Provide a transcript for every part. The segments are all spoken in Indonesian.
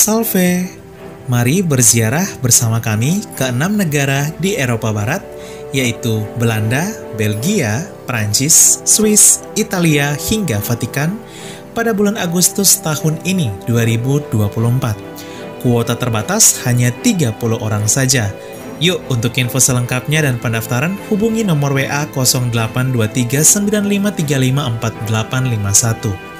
Salve! Mari berziarah bersama kami ke 6 negara di Eropa Barat, yaitu Belanda, Belgia, Prancis, Swiss, Italia, hingga Vatikan pada bulan Agustus tahun ini 2024. Kuota terbatas hanya 30 orang saja. Yuk, untuk info selengkapnya dan pendaftaran hubungi nomor WA 082395354851.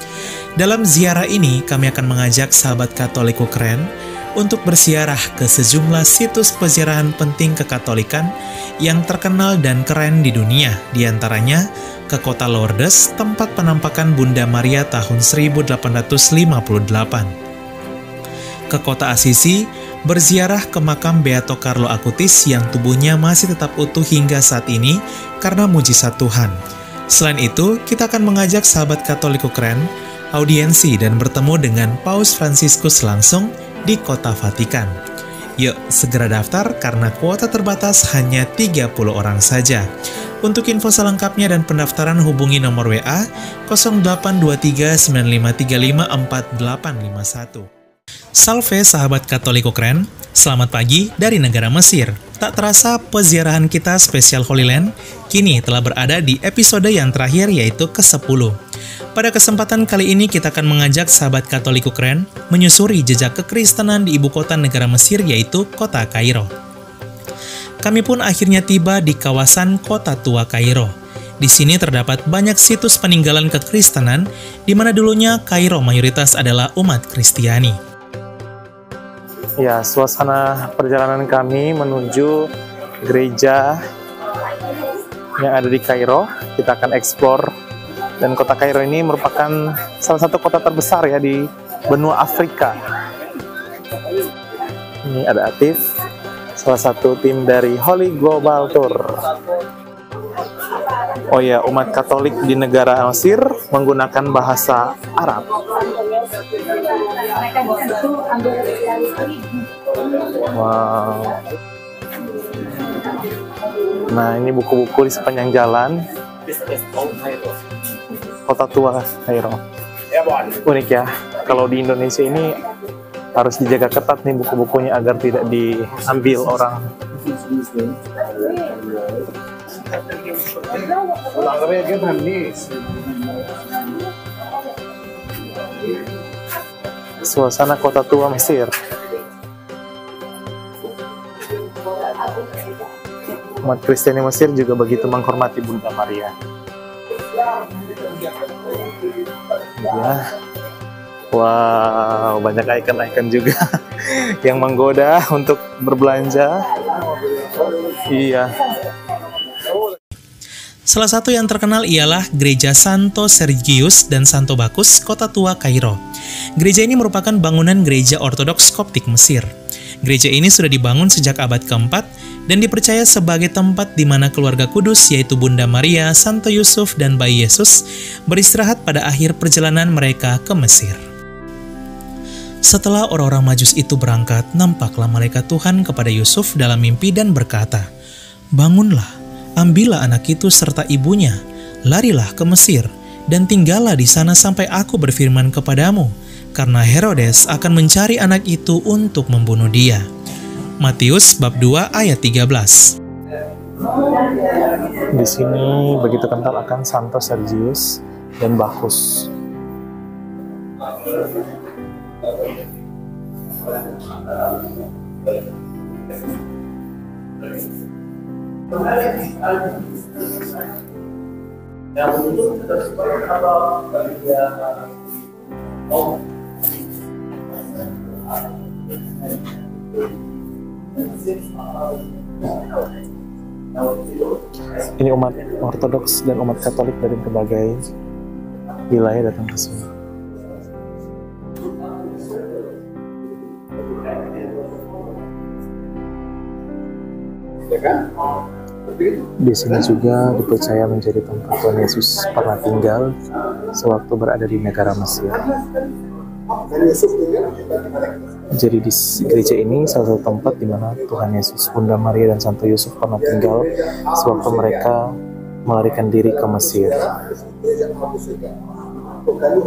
Dalam ziarah ini, kami akan mengajak sahabat Katolik Ukraina untuk berziarah ke sejumlah situs peziarahan penting kekatolikan yang terkenal dan keren di dunia, diantaranya ke kota Lourdes, tempat penampakan Bunda Maria tahun 1858. Ke kota Assisi, berziarah ke makam Beato Carlo Acutis yang tubuhnya masih tetap utuh hingga saat ini karena mujizat Tuhan. Selain itu, kita akan mengajak sahabat Katolik Ukraina audiensi dan bertemu dengan Paus Fransiskus langsung di kota Vatikan. Yuk, segera daftar karena kuota terbatas hanya 30 orang saja. Untuk info selengkapnya dan pendaftaran hubungi nomor WA 082395354851. Salve sahabat Katolik Ukraina, selamat pagi dari negara Mesir. Tak terasa peziarahan kita spesial Holy Land kini telah berada di episode yang terakhir, yaitu ke-10. Pada kesempatan kali ini kita akan mengajak sahabat Katolik Ukraina menyusuri jejak kekristenan di ibu kota negara Mesir, yaitu kota Kairo. Kami pun akhirnya tiba di kawasan kota tua Kairo. Di sini terdapat banyak situs peninggalan kekristenan, di mana dulunya Kairo mayoritas adalah umat Kristiani. Ya, suasana perjalanan kami menuju gereja yang ada di Kairo. Kita akan eksplor. Dan kota Kairo ini merupakan salah satu kota terbesar ya di benua Afrika. Ini ada Atif, salah satu tim dari Holy Global Tour. Oh ya, umat Katolik di negara Mesir menggunakan bahasa Arab. Wow. Nah, ini buku-buku di sepanjang jalan. Kota tua Kairo. Unik ya, kalau di Indonesia ini harus dijaga ketat nih buku-bukunya agar tidak diambil orang. Suasana kota tua Mesir. Umat Kristiani Mesir juga begitu menghormati Bunda Maria. Ya. Wow, banyak ikon-ikon juga yang menggoda untuk berbelanja. Iya. Salah satu yang terkenal ialah Gereja Santo Sergius dan Santo Bacchus, kota tua Kairo. Gereja ini merupakan bangunan gereja Ortodoks Koptik Mesir. Gereja ini sudah dibangun sejak abad keempat dan dipercaya sebagai tempat di mana keluarga kudus, yaitu Bunda Maria, Santo Yusuf, dan bayi Yesus beristirahat pada akhir perjalanan mereka ke Mesir. Setelah orang-orang Majus itu berangkat, nampaklah malaikat Tuhan kepada Yusuf dalam mimpi dan berkata, "Bangunlah, ambillah anak itu serta ibunya, larilah ke Mesir, dan tinggallah di sana sampai aku berfirman kepadamu, karena Herodes akan mencari anak itu untuk membunuh dia." Matius bab 2 ayat 13. Di sini begitu kental akan Santo Sergius dan Bacchus. Ini umat Ortodoks dan umat Katolik dari berbagai wilayah datang ke sini. Di sini juga dipercaya menjadi tempat Tuhan Yesus pernah tinggal sewaktu berada di negara Mesir. Jadi di gereja ini salah satu tempat di mana Tuhan Yesus, Bunda Maria, dan Santo Yusuf pernah tinggal sewaktu mereka melarikan diri ke Mesir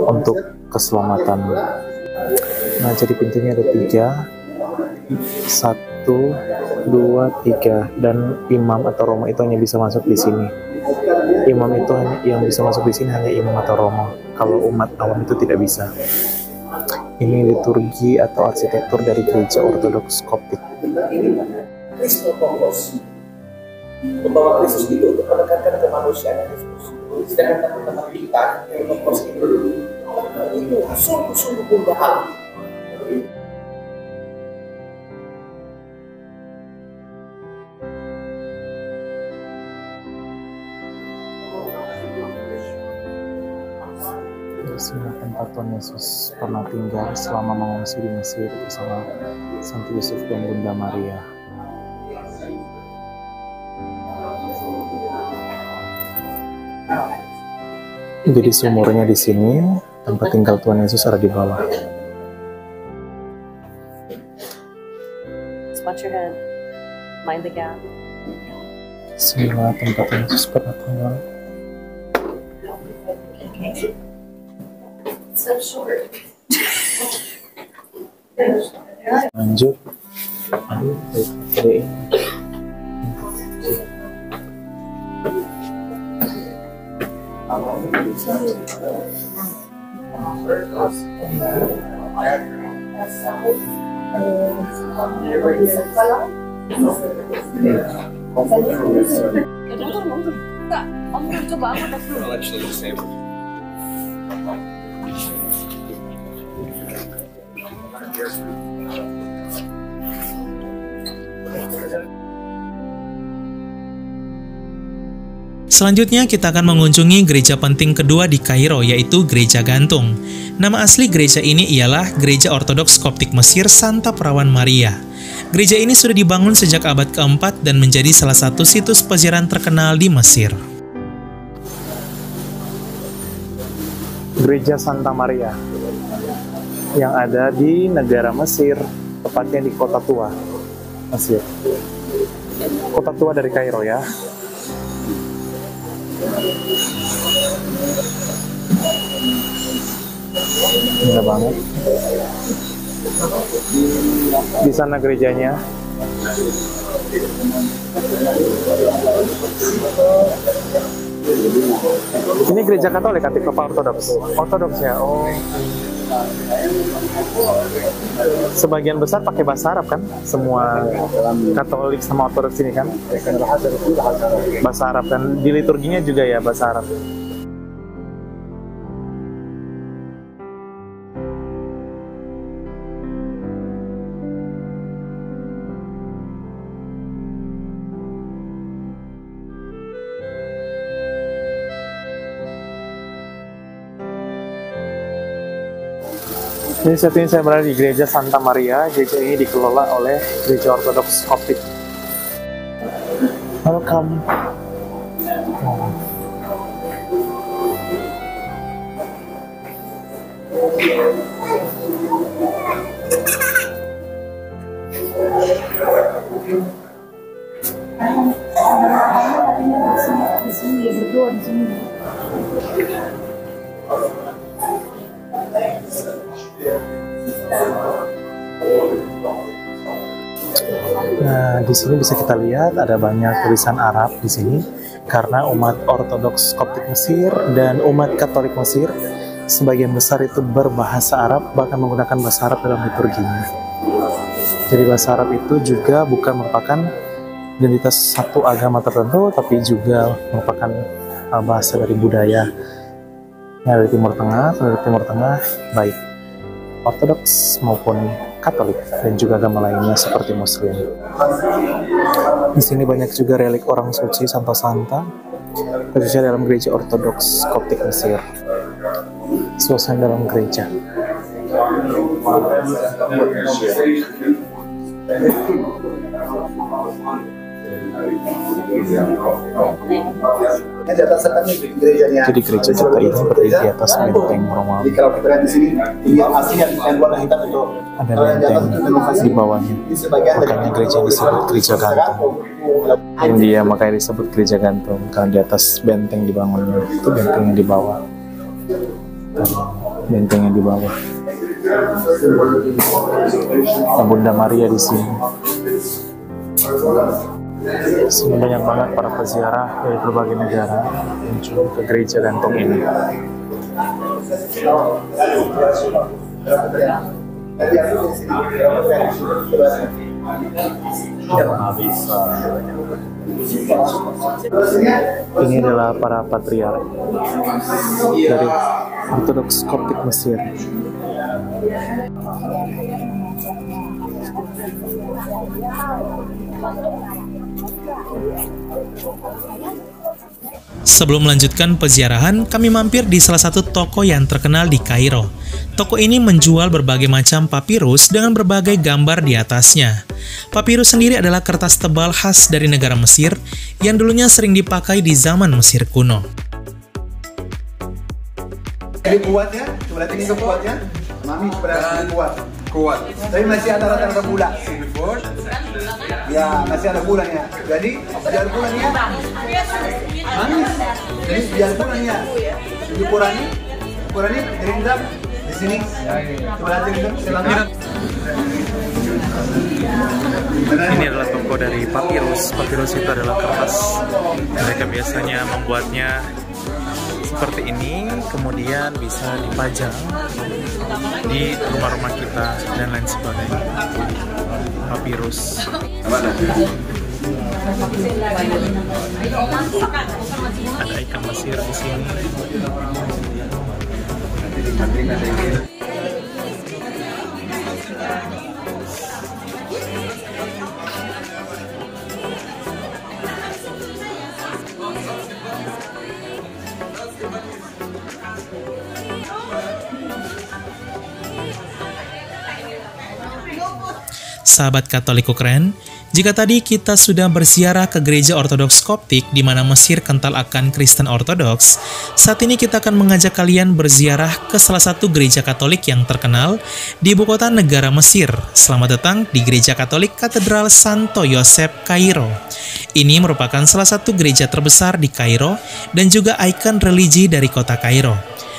untuk keselamatan. Nah, jadi pintunya ada 3, 1, 2, 3, dan imam atau romo itu hanya bisa masuk di sini. Imam itu yang bisa masuk di sini hanya imam atau romo. Kalau umat awam itu tidak bisa. Ini liturgi atau arsitektur dari gereja Ortodoks Koptik. Kristotokos, membawa Kristus itu untuk menekankan kemanusiaan Kristus. Sedangkan teman-teman kita yang tokos itu sungguh-sungguh bunda Allah. Disinilah tempat Tuhan Yesus pernah tinggal selama mengungsi di Mesir bersama Santo Yusuf dan Bunda Maria. Jadi sumurnya di sini, tempat tinggal Tuhan Yesus ada di bawah. Watch your head. Mind the gap. Sinilah tempat Tuhan Yesus pernah tinggal. So short. Lanjut. Aduh, ini. Selanjutnya kita akan mengunjungi gereja penting kedua di Kairo, yaitu Gereja Gantung. Nama asli gereja ini ialah Gereja Ortodoks Koptik Mesir Santa Perawan Maria. Gereja ini sudah dibangun sejak abad keempat dan menjadi salah satu situs peziarahan terkenal di Mesir. Gereja Santa Maria yang ada di negara Mesir, tepatnya di Kota Tua, Mesir. Kota Tua dari Kairo ya. Indah banget. Di sana gerejanya. Ini gereja Katolik atau Ortodoks? Ortodoks ya. Oh. Sebagian besar pakai bahasa Arab kan? Semua Katolik sama Ortodoks ini kan? Bahasa Arab, dan di liturginya juga ya bahasa Arab. Ini saat ini saya berada di Gereja Santa Maria. Gereja ini dikelola oleh Gereja Ortodoks Koptik. Welcome. Nah, di sini bisa kita lihat ada banyak tulisan Arab di sini karena umat Ortodoks Koptik Mesir dan umat Katolik Mesir sebagian besar itu berbahasa Arab, bahkan menggunakan bahasa Arab dalam liturginya. Jadi bahasa Arab itu juga bukan merupakan identitas satu agama tertentu, tapi juga merupakan bahasa dari budaya yang dari Timur Tengah, baik Ortodoks maupun Katolik dan juga agama lainnya seperti Muslim. Di sini banyak juga relik orang suci Santa-Santa, khususnya dalam gereja Ortodoks Koptik Mesir. Suasana dalam gereja. Di atas kami gerejanya. Jadi gereja Jepang itu berdiri di atas benteng Romawi. Jadi kalau kita lihat di sini, lihat aslinya yang warna hitam itu. Ada benteng di bawahnya. Makanya gereja disebut gereja gantung. India makanya disebut gereja gantung karena di atas benteng dibangunnya. Itu benteng yang di bawah. Benteng yang di bawah. Bunda Maria di sini. Sini banyak banget para peziarah dari berbagai negara menuju ke gereja gantung ini. Ini adalah para patriark dari Ortodoks Koptik Mesir. Sebelum melanjutkan peziarahan, kami mampir di salah satu toko yang terkenal di Kairo. Toko ini menjual berbagai macam papirus dengan berbagai gambar di atasnya. Papirus sendiri adalah kertas tebal khas dari negara Mesir yang dulunya sering dipakai di zaman Mesir kuno. Ini kuatnya, coba lihat ini kuatnya. Mami sebenarnya kuat. Tapi masih ada rata-rata gula. Ya, masih ada gulanya. Jadi, biar gulanya manis. Jadi, biar gulanya dikurangi, direndam di sini. Coba lihat ini, Ini adalah toko dari papirus. Papirus itu adalah kertas. Mereka biasanya membuatnya seperti ini, kemudian bisa dipajang di rumah-rumah kita dan lain sebagainya. Papirus. Ada ikan Mesir di sini. Sahabat Katoliko keren, jika tadi kita sudah berziarah ke gereja Ortodoks Koptik di mana Mesir kental akan Kristen Ortodoks, saat ini kita akan mengajak kalian berziarah ke salah satu gereja Katolik yang terkenal di ibu kota negara Mesir. Selamat datang di Gereja Katolik Katedral Santo Yosef Kairo. Ini merupakan salah satu gereja terbesar di Kairo dan juga ikon religi dari kota Kairo.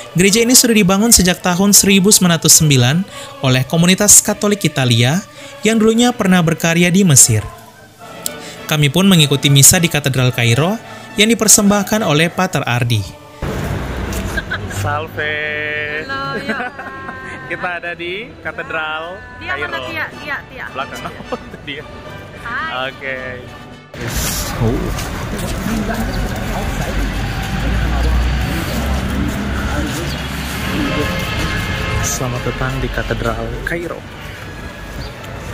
Gereja ini sudah dibangun sejak tahun 1909 oleh komunitas Katolik Italia yang dulunya pernah berkarya di Mesir. Kami pun mengikuti misa di Katedral Kairo yang dipersembahkan oleh Pater Ardi. Salve. Halo, ya. Kita ada di Katedral Dia Kairo. mana Tia? Belakang. Oh, itu dia. Hai. Oke. Selamat datang di Katedral Kairo,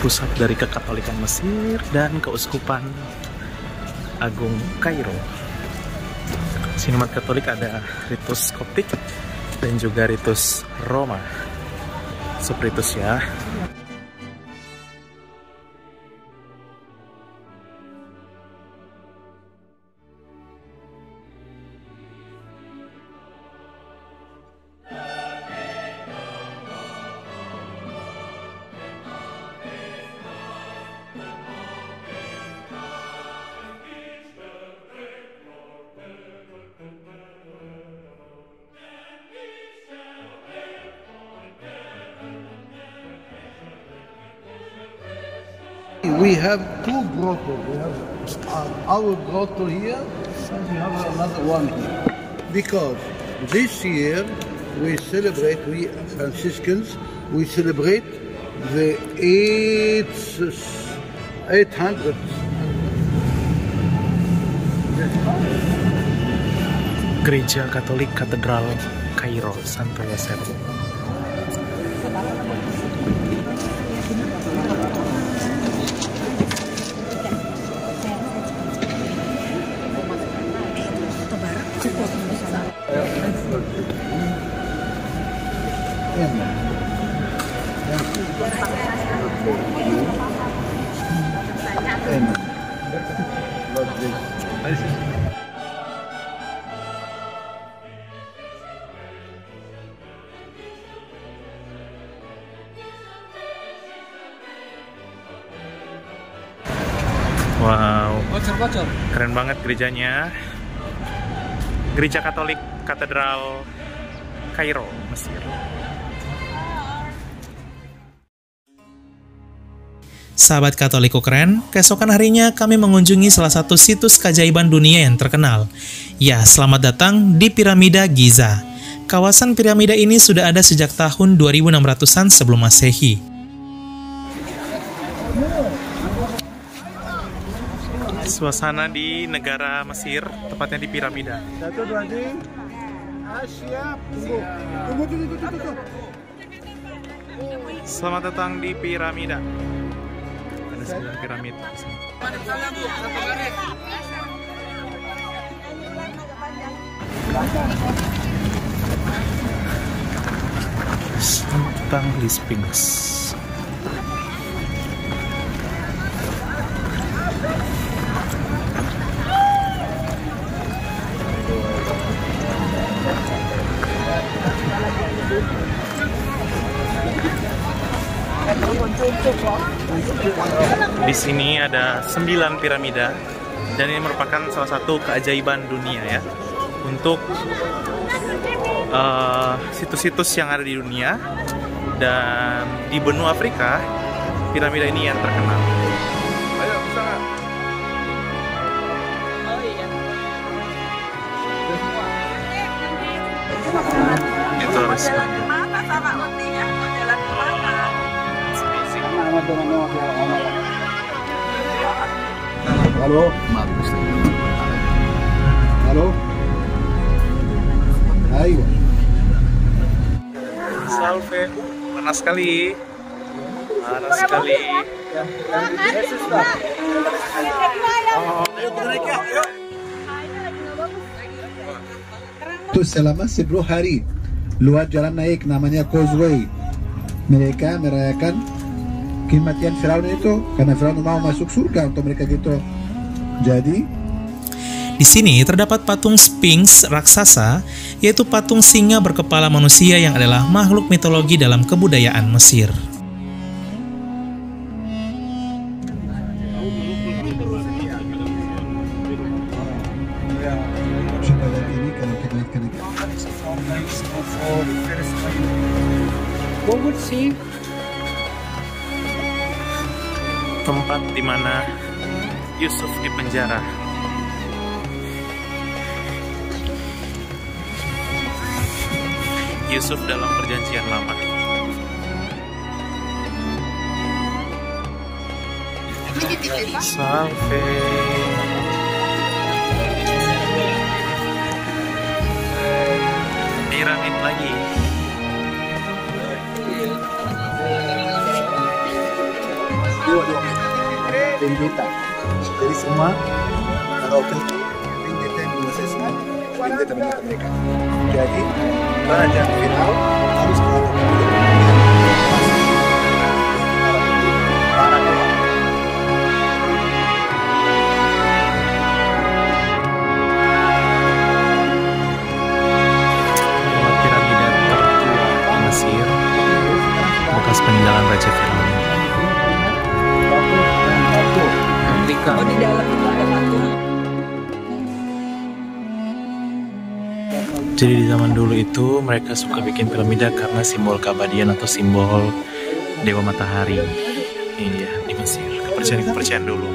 pusat dari Kekatolikan Mesir dan Keuskupan Agung Kairo. Sini umat Katolik ada ritus Koptik dan juga ritus Roma. Sepritus ya. We have two grottos. We have our grotto here, and we have another one here. Because this year we Franciscans, we celebrate the 800th. Gereja Katolik Katedral Kairo Santo Yosef. like this. Wow, keren banget gerejanya. Gereja Katolik Katedral Kairo, Mesir. Sahabat Katoliko keren, keesokan harinya kami mengunjungi salah satu situs keajaiban dunia yang terkenal. Ya, selamat datang di Piramida Giza. Kawasan piramida ini sudah ada sejak tahun 2600-an sebelum Masehi. Suasana di negara Mesir, tepatnya di piramida. Selamat datang di piramida. Ada 9 piramid di sini. Tentang di Sphinx. Di sini ada 9 piramida dan ini merupakan salah satu keajaiban dunia ya untuk situs-situs yang ada di dunia, dan di benua Afrika piramida ini yang terkenal. Ayo, usaha. Itu harus Mana sama untinya? Jalan kemana? Halo? Halo? Ayo. Salve. Panas sekali. Panas sekali. Itu selama 10 hari luar jalan naik namanya Causeway. Mereka merayakan kematian Firaun itu karena Firaun mau masuk surga untuk mereka gitu. Jadi di sini terdapat patung Sphinx raksasa, yaitu patung singa berkepala manusia yang adalah makhluk mitologi dalam kebudayaan Mesir. Tempat di mana Yusuf dipenjara. Yusuf dalam perjanjian lama. Salve. Piramid lagi. dua pendeta. Jadi semua kalau pendeta yang menguasai semua pendeta mereka. Jadi raja Firaun harus Piramida tertua di Mesir, bekas peninggalan Raja Firaun. Oh, di dalam itu ada patung. Jadi di zaman dulu itu mereka suka bikin piramida karena simbol keabadian atau simbol dewa matahari. Iya, di Mesir. Kepercayaan dulu.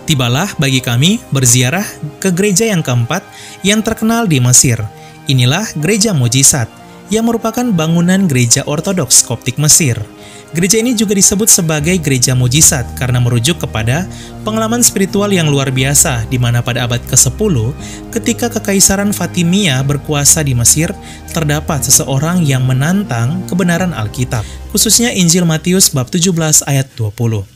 Tibalah bagi kami berziarah ke gereja yang keempat yang terkenal di Mesir. Inilah Gereja Mujizat, yang merupakan bangunan gereja Ortodoks Koptik Mesir. Gereja ini juga disebut sebagai Gereja Mujizat karena merujuk kepada pengalaman spiritual yang luar biasa di mana pada abad ke-10, ketika Kekaisaran Fatimiyah berkuasa di Mesir, terdapat seseorang yang menantang kebenaran Alkitab, khususnya Injil Matius bab 17 ayat 20.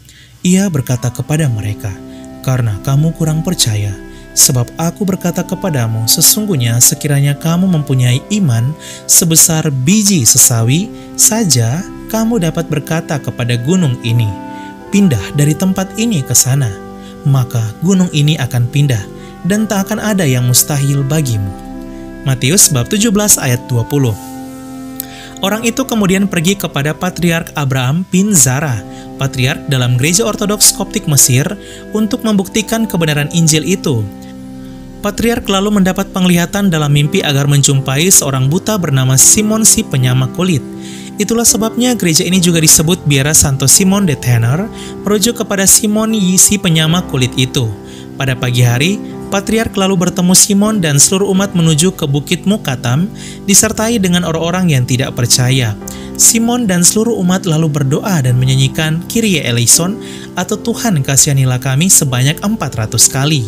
Ia berkata kepada mereka, "Karena kamu kurang percaya, Sebab aku berkata kepadamu, sesungguhnya sekiranya kamu mempunyai iman sebesar biji sesawi saja, kamu dapat berkata kepada gunung ini, pindah dari tempat ini ke sana, maka gunung ini akan pindah, dan tak akan ada yang mustahil bagimu. Matius bab 17 ayat 20. Orang itu kemudian pergi kepada Patriark Abraham bin Zara, patriark dalam gereja Ortodoks Koptik Mesir, untuk membuktikan kebenaran Injil itu. Patriark lalu mendapat penglihatan dalam mimpi agar menjumpai seorang buta bernama Simon si penyamak kulit. Itulah sebabnya gereja ini juga disebut biara Santo Simon de Tenor, merujuk kepada Simon si penyamak kulit itu. Pada pagi hari, Patriark lalu bertemu Simon dan seluruh umat menuju ke Bukit Mukatam, disertai dengan orang-orang yang tidak percaya. Simon dan seluruh umat lalu berdoa dan menyanyikan Kyrie eleison atau Tuhan kasihanilah kami sebanyak 400 kali.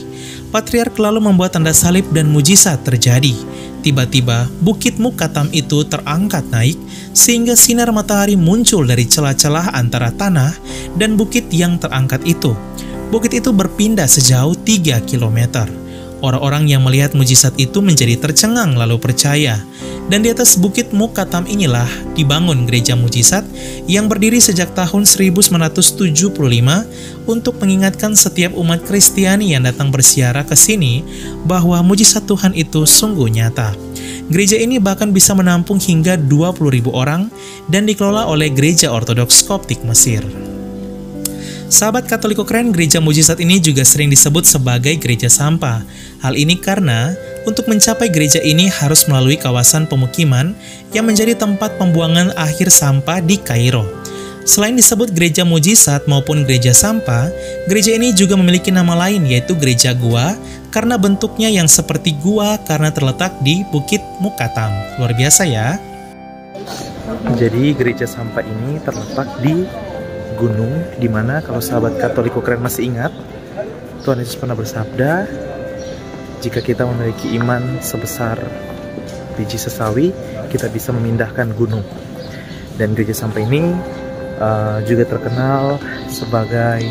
Patriark lalu membuat tanda salib dan mujizat terjadi. Tiba-tiba Bukit Mukatam itu terangkat naik sehingga sinar matahari muncul dari celah-celah antara tanah dan bukit yang terangkat itu. Bukit itu berpindah sejauh 3 km. Orang-orang yang melihat mujizat itu menjadi tercengang lalu percaya. Dan di atas Bukit Mukatam inilah dibangun gereja mujizat yang berdiri sejak tahun 1975 untuk mengingatkan setiap umat Kristiani yang datang berziarah ke sini bahwa mujizat Tuhan itu sungguh nyata. Gereja ini bahkan bisa menampung hingga 20.000 orang dan dikelola oleh Gereja Ortodoks Koptik Mesir. Sahabat Katoliko keren, gereja mujizat ini juga sering disebut sebagai gereja sampah. Hal ini karena untuk mencapai gereja ini harus melalui kawasan pemukiman yang menjadi tempat pembuangan akhir sampah di Kairo. Selain disebut gereja mujizat maupun gereja sampah, gereja ini juga memiliki nama lain yaitu gereja gua karena bentuknya yang seperti gua karena terletak di Bukit Mukatam. Luar biasa ya. Jadi gereja sampah ini terletak di gunung, dimana kalau sahabat Katoliko keren masih ingat, Tuhan Yesus pernah bersabda, jika kita memiliki iman sebesar biji sesawi, kita bisa memindahkan gunung. Dan gereja sampah ini juga terkenal sebagai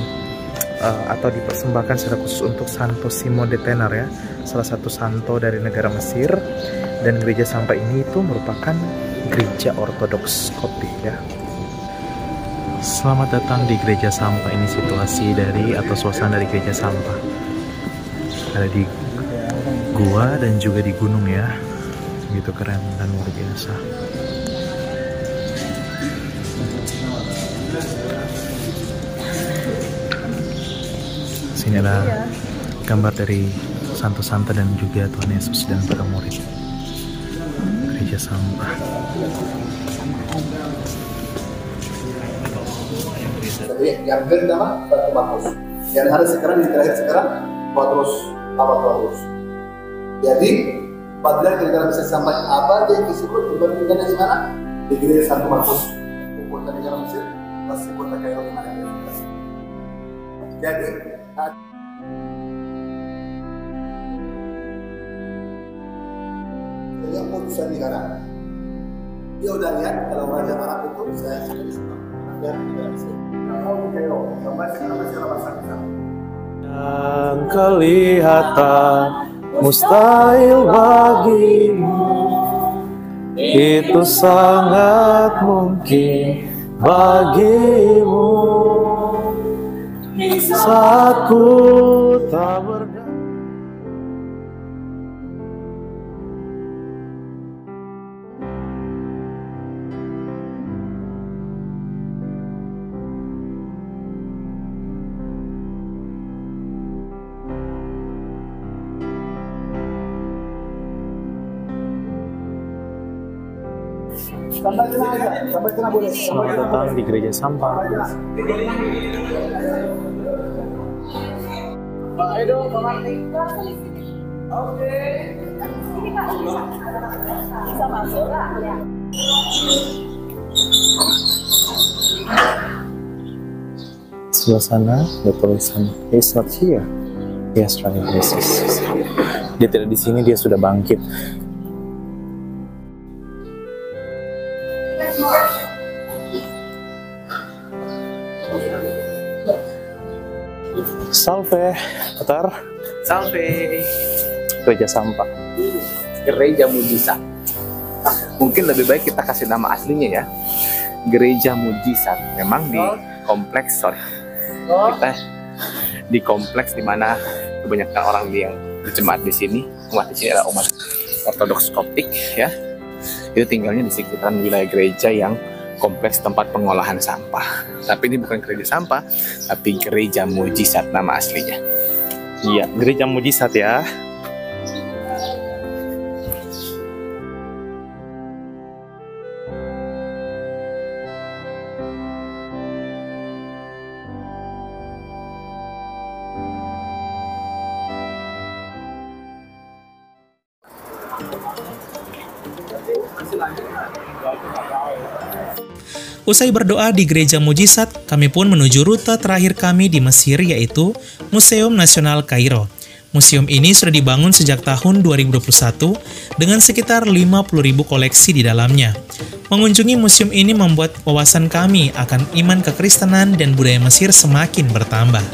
atau dipersembahkan secara khusus untuk Santo Simon de Tenor ya, salah satu santo dari negara Mesir. Dan gereja sampah ini itu merupakan gereja Ortodoks Koptik ya. Selamat datang di gereja sampah. Ini situasi dari atau suasana dari gereja sampah. Ada di gua dan juga di gunung ya. Begitu keren dan luar biasa. Sini ada gambar dari santo-santo dan juga Tuhan Yesus dan para murid. Gereja sampah. Yang pertama Batu Markus, yang ada sekarang di terakhir sekarang Petrus. Jadi Patriark kita bisa sampai apa dia disebut dibangunkan di mana? Di gereja Santo Markus, kota negara Mesir, masih kota Kairo di mana? Jadi yang putusan negara, dia udah lihat kalau Raja Arab itu saya sudah disebut dan tidak bisa. Yang kelihatan mustahil bagimu, itu sangat mungkin bagimu. Saat ku tak berdaya. Selamat datang di gereja sampah. Pak Edo, Pak Marti. Oke. Bisa masuk lah. Ya. Suasana ada tulisan He's not here. Yes, right. Yes. Dia tidak di sini, dia sudah bangkit. Salve, Patar. Salve. Gereja sampah. Gereja Mujizat. Mungkin lebih baik kita kasih nama aslinya ya. Gereja Mujizat. Memang di kompleks, kita di kompleks dimana kebanyakan orang yang berjemaat di sini, umat di sini adalah umat Ortodoks Koptik ya. Itu tinggalnya di sekitaran wilayah gereja yang kompleks tempat pengolahan sampah. Tapi ini bukan gereja sampah, tapi Gereja Mujizat nama aslinya. Iya, gereja mujizat ya. Usai berdoa di Gereja Mujizat, kami pun menuju rute terakhir kami di Mesir, yaitu Museum Nasional Kairo. Museum ini sudah dibangun sejak tahun 2021 dengan sekitar 50.000 koleksi di dalamnya. Mengunjungi museum ini membuat wawasan kami akan iman kekristenan dan budaya Mesir semakin bertambah.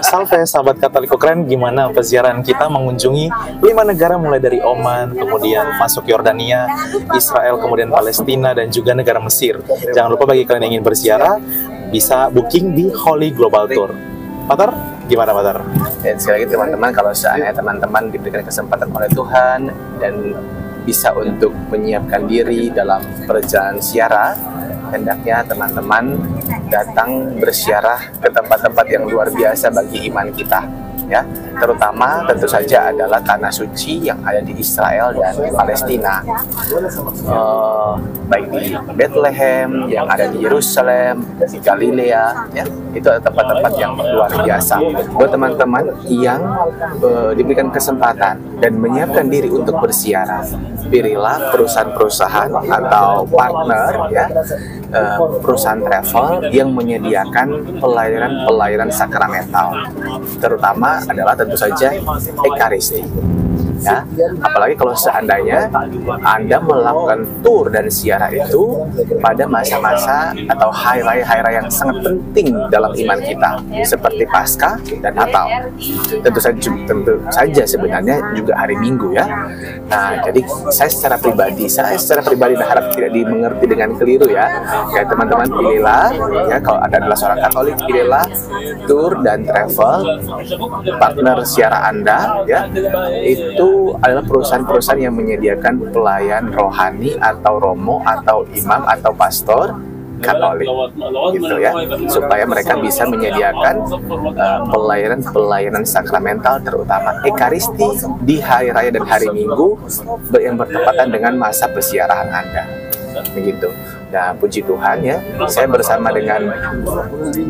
Salve sahabat Katoliko keren, gimana peziarahan kita mengunjungi 5 negara mulai dari Oman, kemudian masuk Yordania, Israel, kemudian Palestina, dan juga negara Mesir. Jangan lupa bagi kalian yang ingin berziarah, bisa booking di Holy Global Tour. Patar, gimana Patar? Dan sekali lagi teman-teman, kalau seandainya teman-teman diberikan kesempatan oleh Tuhan dan bisa untuk menyiapkan diri dalam perjalanan ziarah, hendaknya teman-teman datang berziarah ke tempat-tempat yang luar biasa bagi iman kita, ya. Terutama tentu saja adalah tanah suci yang ada di Israel dan di Palestina, baik di Bethlehem, yang ada di Yerusalem, di Galilea, ya. Itu adalah tempat-tempat yang luar biasa. Buat teman-teman yang diberikan kesempatan dan menyiapkan diri untuk berziarah, pilihlah perusahaan-perusahaan atau partner, ya, perusahaan travel yang menyediakan pelayanan sakramental, terutama adalah tentu saja Ekaristi, ya. Apalagi kalau seandainya Anda melakukan tur dan ziarah itu pada masa-masa atau hari raya yang sangat penting dalam iman kita, seperti Paskah dan Natal. Tentu saja sebenarnya juga hari Minggu, ya. Nah, jadi saya secara pribadi berharap tidak dimengerti dengan keliru, ya. Ya, teman-teman, pilihlah, ya, kalau Anda adalah seorang Katolik, pilihlah tour dan travel partner ziarah Anda, ya. Itu adalah perusahaan-perusahaan yang menyediakan pelayan rohani atau romo atau imam atau pastor Katolik, gitu ya, supaya mereka bisa menyediakan pelayanan sakramental, terutama Ekaristi di hari raya dan hari Minggu yang bertepatan dengan masa persiaran Anda, begitu. Nah, puji Tuhan ya, saya bersama dengan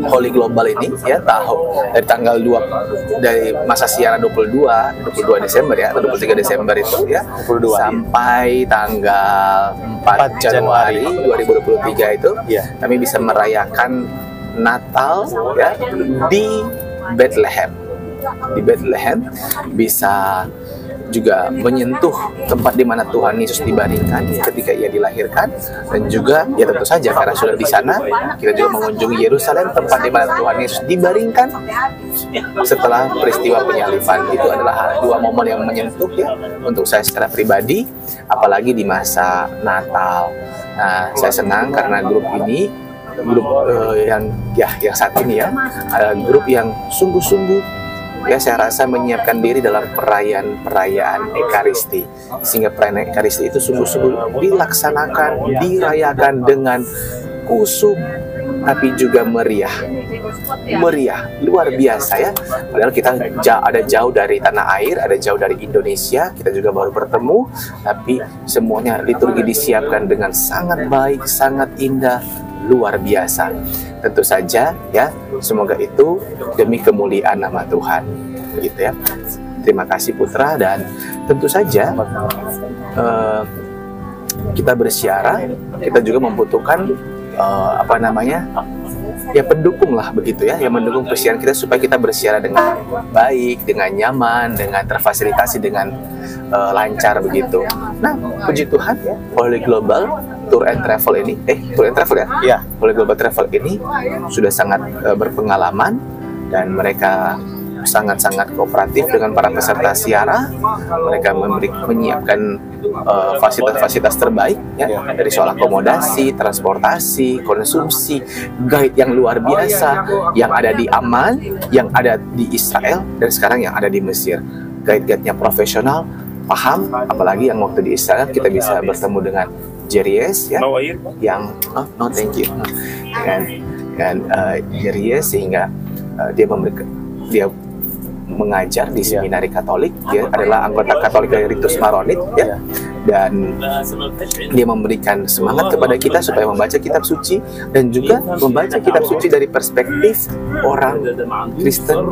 Holy Global ini ya, dari tanggal 2 dari masa siaran 22 Desember ya, atau 23 Desember itu ya, 22, sampai tanggal 4 Januari 2023 itu ya, kami bisa merayakan Natal ya di Bethlehem. Di Bethlehem bisa juga menyentuh tempat di mana Tuhan Yesus dibaringkan ketika ia dilahirkan, dan juga ya tentu saja karena sudah di sana kita juga mengunjungi Yerusalem, tempat di mana Tuhan Yesus dibaringkan setelah peristiwa penyaliban. Itu adalah dua momen yang menyentuh ya untuk saya secara pribadi, apalagi di masa Natal. Nah, saya senang karena grup yang saat ini ya adalah grup yang sungguh-sungguh ya, saya rasa menyiapkan diri dalam perayaan Ekaristi, sehingga perayaan Ekaristi itu sungguh-sungguh dilaksanakan, dirayakan dengan kusuk, tapi juga meriah, luar biasa ya. Padahal kita ada jauh dari tanah air, ada jauh dari Indonesia, kita juga baru bertemu, tapi semuanya liturgi disiapkan dengan sangat baik, sangat indah, luar biasa. Tentu saja ya, semoga itu demi kemuliaan nama Tuhan, gitu ya. Terima kasih Putra, dan tentu saja kita bersiara, kita juga membutuhkan pendukung lah begitu ya, yang mendukung persiaran kita supaya kita bersiara dengan baik, dengan nyaman, dengan terfasilitasi, dengan lancar begitu. Nah, puji Tuhan ya, Holy Global Tour and Travel ini, Holy Global Travel ini sudah sangat berpengalaman, dan mereka sangat-sangat kooperatif dengan para peserta siara. Mereka menyiapkan fasilitas-fasilitas terbaik ya, dari soal akomodasi, transportasi, konsumsi, guide yang luar biasa yang ada di Amman, yang ada di Israel, dan sekarang yang ada di Mesir. Guide-guide-nya profesional, paham, apalagi yang waktu di Israel kita bisa bertemu dengan Jeries ya, yang thank you, dan Jeries, sehingga dia mengajar di seminari Katolik. Dia adalah anggota Katolik dari Ritus Maronit ya, dan dia memberikan semangat kepada kita supaya membaca kitab suci, dan juga membaca kitab suci dari perspektif orang Kristen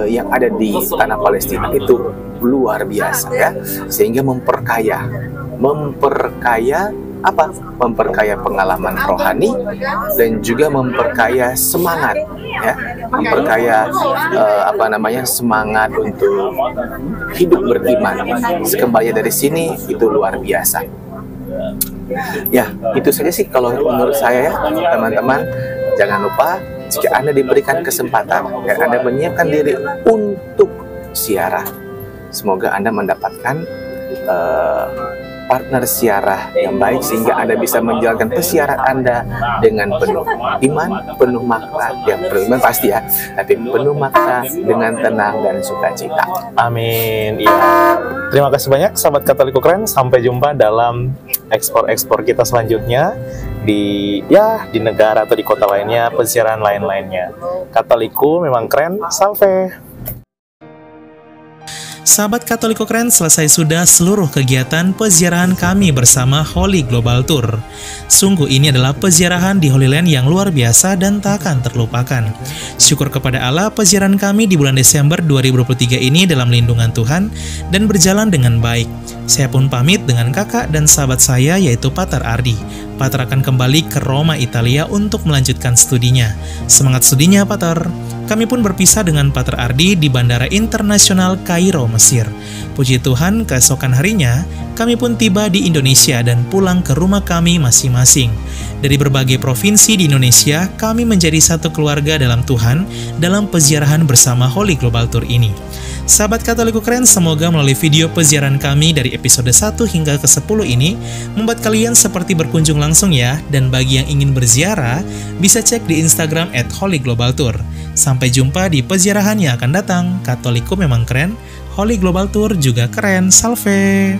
yang ada di tanah Palestina. Itu luar biasa ya, sehingga memperkaya pengalaman rohani, dan juga memperkaya semangat ya, memperkaya semangat untuk hidup beriman. Sekembali dari sini itu luar biasa ya. Itu saja sih kalau menurut saya ya, teman-teman. Jangan lupa, jika Anda diberikan kesempatan dan Anda menyiapkan diri untuk siara, semoga Anda mendapatkan partner siara yang baik, sehingga Anda bisa menjalankan persiaran Anda dengan penuh iman, penuh makna, ya penuh iman pasti ya, tapi penuh makna, dengan tenang dan sukacita. Amin. Iya. Terima kasih banyak sahabat Katoliku Keren. Sampai jumpa dalam ekspor kita selanjutnya di negara atau di kota lainnya, persiaran lainnya. Katoliku memang keren. Salve. Sahabat Katoliku Keren, selesai sudah seluruh kegiatan peziarahan kami bersama Holy Global Tour. Sungguh ini adalah peziarahan di Holy Land yang luar biasa dan tak akan terlupakan. Syukur kepada Allah, peziarahan kami di bulan Desember 2023 ini dalam lindungan Tuhan dan berjalan dengan baik. Saya pun pamit dengan kakak dan sahabat saya, yaitu Pater Ardi. Pater akan kembali ke Roma, Italia untuk melanjutkan studinya. Semangat studinya, Pater! Kami pun berpisah dengan Pater Ardi di Bandara Internasional Kairo, Mesir. Puji Tuhan, keesokan harinya, kami pun tiba di Indonesia dan pulang ke rumah kami masing-masing. Dari berbagai provinsi di Indonesia, kami menjadi satu keluarga dalam Tuhan dalam peziarahan bersama Holy Global Tour ini. Sahabat Katoliku Keren, semoga melalui video peziarahan kami dari episode 1 hingga ke 10 ini membuat kalian seperti berkunjung langsung ya, dan bagi yang ingin berziarah, bisa cek di Instagram @holyglobaltour. Sampai jumpa di peziarahan yang akan datang. Katoliku memang keren, Holy Global Tour juga keren. Salve!